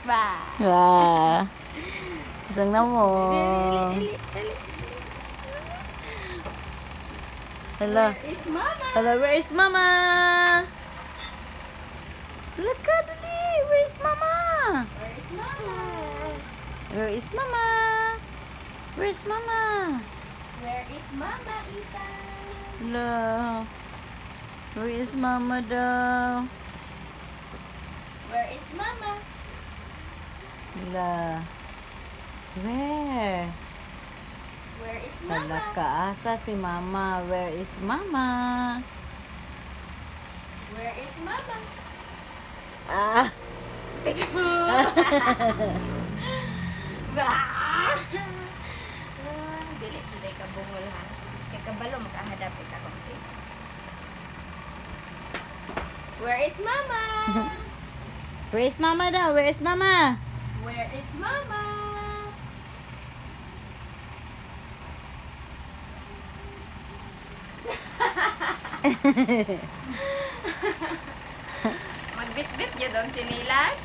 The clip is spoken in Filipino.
Ba. Wah. Isang na mo. Hello. Where is Mama? Hello, where is Mama? Look at dali. Where is Mama? Where is Mama? Where is Mama? Where is Mama? Where is Mama, Ethan? Hello. Where is Mama daw? Where is Mama? Hello. Where? Where is Hala Mama? kaasa si Mama. Where is Mama? Where is Mama? Ah. Ba. Dili juday ka bungol ha. Kay kabalo makahadap ka konti. Where is Mama? Where is Mama daw? Where is Mama? Where is Mama? Magbitbit yun ang chinilas.